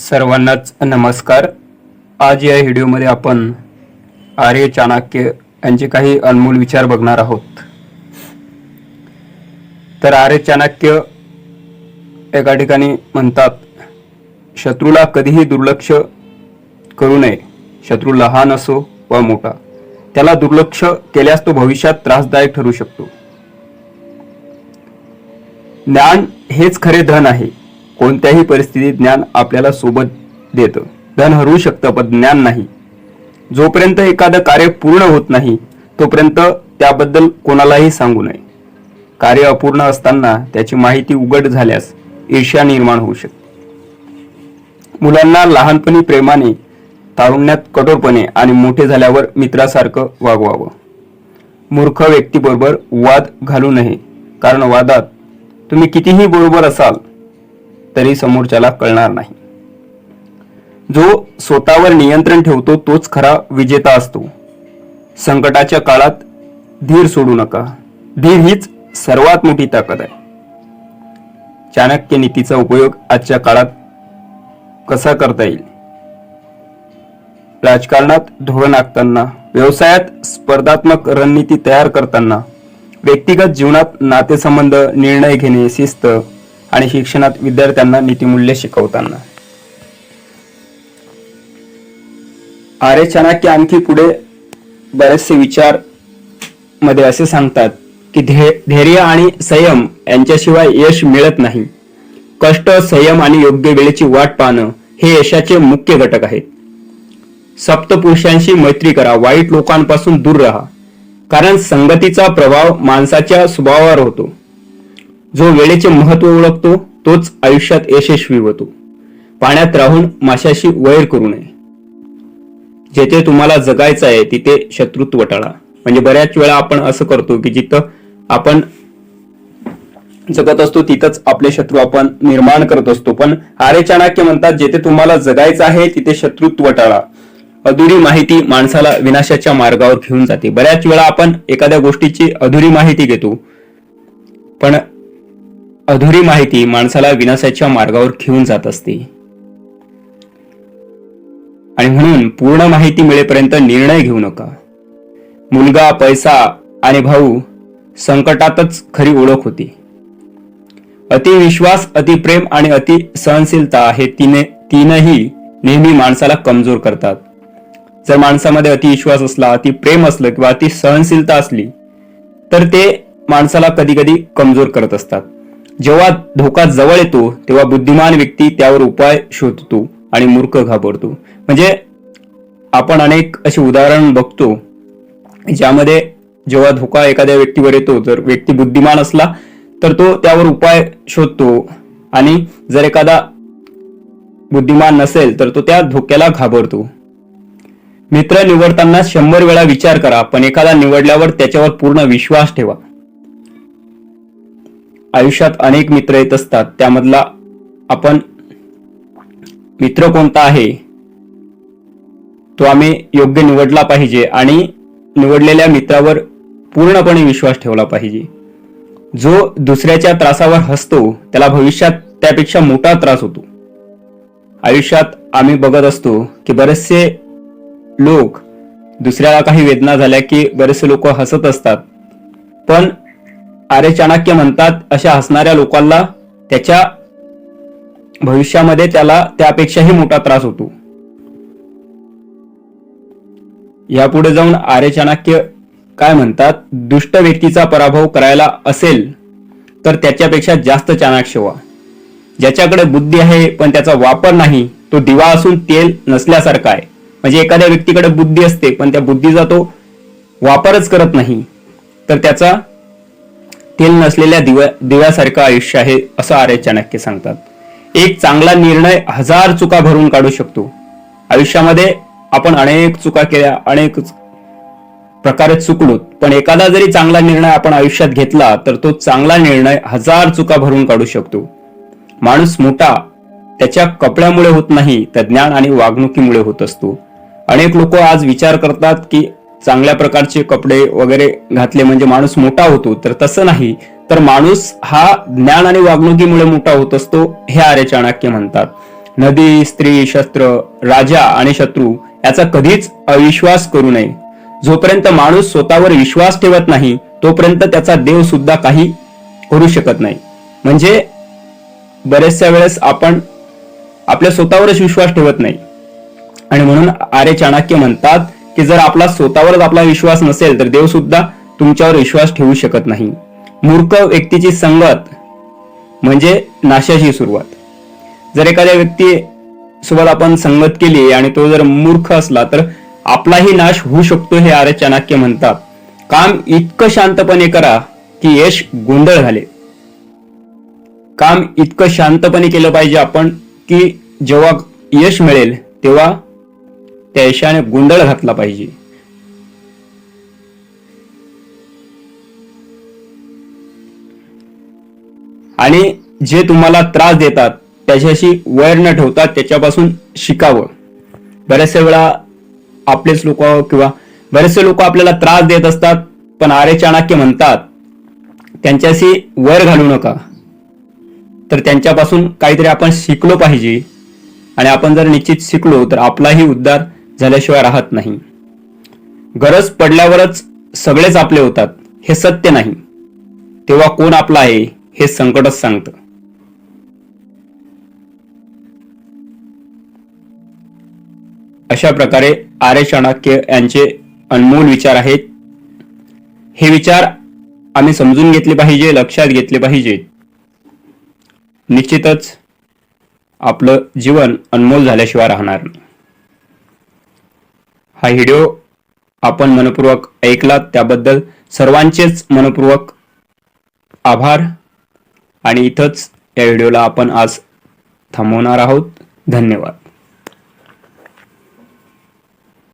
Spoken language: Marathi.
सर्वांनाच नमस्कार। आज या व्हिडिओमध्ये आपण आर्य चाणक्य यांचे काही अनमोल विचार बघणार आहोत। तर आर्य चाणक्य एका ठिकाणी म्हणतात, शत्रूला कधीही दुर्लक्ष करू नये। शत्रू लहान असो वा मोठा, त्याला दुर्लक्ष केल्यास तो भविष्यात त्रासदायक ठरू शकतो। ज्ञान हेच खरे धन आहे। कोणत्याही परिस्थितीत ज्ञान आपल्याला सोबत देतं। धन हरू शकतं पण ज्ञान नाही। जोपर्यंत एखादं कार्य पूर्ण होत नाही तोपर्यंत त्याबद्दल कोणालाही सांगू नये। कार्य अपूर्ण असताना त्याची माहिती उघड झाल्यास ईर्ष्या निर्माण होऊ शकते। मुलांना लहानपणी प्रेमाने, तारुण्यात कठोरपणे आणि मोठे झाल्यावर मित्रासारखं वागवावं। मूर्ख व्यक्तीबरोबर वाद घालू नये, कारण वादात तुम्ही कितीही बरोबर असाल तरी समोरच्याला कळणार नाही। जो स्वतःवर नियंत्रण ठेवतो तोच खरा विजेता असतो। संकटाच्या काळात धीर सोडू नका। धीर हीच सर्वात मोठी ताकद आहे। चाणक्य नीतीचा उपयोग आजच्या काळात कसा करता येईल? राजकारणात धोरण आखताना, व्यवसायात स्पर्धात्मक रणनीती तयार करताना, व्यक्तिगत जीवनात नातेसंबंध, निर्णय घेणे, शिस्त आणि शिक्षणात विद्यार्थ्यांना नीतिमूल्य शिकवताना। आर्य चाणक्य आणखी पुढे बरेचसे विचार मध्ये असे सांगतात की धैर्य आणि संयम यांच्याशिवाय यश मिळत नाही। कष्ट, संयम आणि योग्य वेळेची वाट पाहणं हे यशाचे मुख्य घटक आहेत। सप्तपुरुषांशी मैत्री करा, वाईट लोकांपासून दूर राहा, कारण संगतीचा प्रभाव माणसाच्या स्वभावावर होतो। जो वेळेचे महत्त्व ओळखतो तोच आयुष्यात यशस्वी होतो। पाण्यात राहून माशाशी वैर करू नये। जेथे तुम्हाला जगायचं आहे तिथे शत्रुत्व टाळा। म्हणजे बऱ्याच वेळा आपण असं करतो की जिथं आपण जगत असतो तिथंच आपले शत्रू आपण निर्माण करत असतो। पण आर्य चाणक्य म्हणतात, जेथे तुम्हाला जगायचं आहे तिथे शत्रुत्व टाळा। अधुरी माहिती माणसाला विनाशाच्या मार्गावर घेऊन जाते। बऱ्याच वेळा आपण एखाद्या गोष्टीची अधुरी माहिती घेतो, पण अधुरी माहिती माणसाला विनाशाच्या मार्गावर घेऊन जात असते। आणि म्हणून पूर्ण माहिती मिळेपर्यंत निर्णय घेऊ नका। मुलगा, पैसा आणि भाऊ संकटातच खरी ओळख होती। अतिविश्वास, अतिप्रेम आणि अति सहनशीलता हे तीनही नेहमी माणसाला कमजोर करतात। जर माणसामध्ये अतिविश्वास असला, अतिप्रेम असलं किंवा अति सहनशीलता असली तर ते माणसाला कधी कधी कमजोर करत असतात। जेव्हा धोका जवळ येतो तेव्हा बुद्धिमान व्यक्ती त्यावर उपाय शोधतो आणि मूर्ख घाबरतो। म्हणजे आपण अनेक अशी उदाहरण बघतो ज्यामध्ये जेव्हा धोका एखाद्या व्यक्तीवर येतो, जर व्यक्ती बुद्धिमान असला तर तो त्यावर उपाय शोधतो, आणि जर एखादा बुद्धिमान नसेल तर तो त्या धोक्याला घाबरतो। मित्र निवडताना 100 वेळा विचार करा, पण एखादा निवडल्यावर त्याच्यावर पूर्ण विश्वास ठेवा। आयुष्यात अनेक मित्र येत असतात, त्यामधला आपण मित्र कोणता आहे तो आम्ही योग्य निवडला पाहिजे आणि निवडलेल्या मित्रावर पूर्णपणे विश्वास ठेवला पाहिजे। जो दुसऱ्याच्या त्रासावर हसतो त्याला भविष्यात त्यापेक्षा मोठा त्रास होतो। आयुष्यात आम्ही बघत असतो की बरेचसे लोक, दुसऱ्याला काही वेदना झाल्या की बरेचसे लोक हसत असतात, पण आर्य चाणक्य म्हणतात अशा हसणाऱ्या लोकांना त्याच्या भविष्यामध्ये त्याला त्यापेक्षाही मोठा त्रास होतो। यापुढे जाऊन आर्य चाणक्य काय म्हणतात, दुष्ट व्यक्तीचा पराभव करायला असेल तर त्याच्यापेक्षा जास्त चाणाक्ष व्हा। ज्याच्याकडे बुद्धी आहे पण त्याचा वापर नाही तो दिवा असून तेल नसल्यासारखा आहे। म्हणजे एखाद्या व्यक्तीकडे बुद्धी असते पण त्या बुद्धीचा तो वापरच करत नाही तर त्याचा तेल नसलेल्या दिव्यासारखं आयुष्य आहे, असं आर्य चाणक्य सांगतात। एक चांगला निर्णय 1000 चुका भरून काढू शकतो। आयुष्यामध्ये आपण अनेक चुका केल्या, अनेक प्रकारे चुकलो, पण एखादा जरी चांगला निर्णय आपण आयुष्यात घेतला तर तो चांगला निर्णय 1000 चुका भरून काढू शकतो। माणूस मोठा त्याच्या कपड्यामुळे होत नाही तर ज्ञान आणि वागणुकीमुळे होत असतो। अनेक लोक आज विचार करतात की चांगल्या प्रकारचे कपडे वगैरे घातले म्हणजे माणूस मोठा होतो, तर तसं नाही, तर माणूस हा ज्ञान आणि वागणुकीमुळे मोठा होत असतो, हे आर्य चाणक्य म्हणतात। नदी, स्त्री, शस्त्र, राजा आणि शत्रू याचा कधीच अविश्वास करू नये. जोपर्यंत माणूस स्वतःवर विश्वास ठेवत नाही तोपर्यंत त्याचा देव सुद्धा काही करू शकत नाही. म्हणजे बरेचशा वेळेस आपण आपल्या स्वतःवरच विश्वास ठेवत नाही आणि म्हणून आर्य चाणक्य म्हणतात की जर आपला स्वतःवरच आपला विश्वास नसेल तर देव सुद्धा तुमच्यावर विश्वास ठेवू शकत नाही. मूर्ख व्यक्तीची संगत म्हणजे नाशाची सुरुवात. जर एखाद्या व्यक्ती सोबत आपण संगत केली आणि तो जर मूर्ख असला तर आपलाही नाश होऊ शकतो हे आर्य चाणक्य म्हणतात. काम इतकं शांतपणे करा की यश गोंधळ घाले. काम इतकं शांतपणे केलं पाहिजे आपण की जेव्हा यश मिळेल तेव्हा त्या यशाने गोंधळ घातला पाहिजे. आणि जे तुम्हाला त्रास देतात त्याच्याशी वैर न ठेवता त्याच्यापासून शिकावं. बऱ्याचशा वेळा आपलेच लोक किंवा बरेचसे लोक आपल्याला त्रास देत असतात, पण आर्य चाणक्य म्हणतात त्यांच्याशी वैर घालू नका. तर त्यांच्यापासून काहीतरी आपण शिकलो पाहिजे आणि आपण जर निश्चित शिकलो तर आपलाही उद्धार झाल्याशिवाय राहत नाही. गरज पडल्यावरच सगळेच आपले होतात हे सत्य नाही. तेव्हा कोण आपला आहे हे संकटच सांगतं. अशा प्रकारे आर्य चाणक्य यांचे अनमोल विचार आहेत. हे विचार आम्ही समजून घेतले पाहिजे, लक्षात घेतले पाहिजे. निश्चितच आपलं जीवन अनमोल झाल्याशिवाय राहणार नाही. हा व्हिडिओ आपण मनपूर्वक ऐकलात त्याबद्दल सर्वांचेच मनपूर्वक आभार. आणि इथंच या व्हिडिओला आपण आज थांबवणार आहोत. धन्यवाद.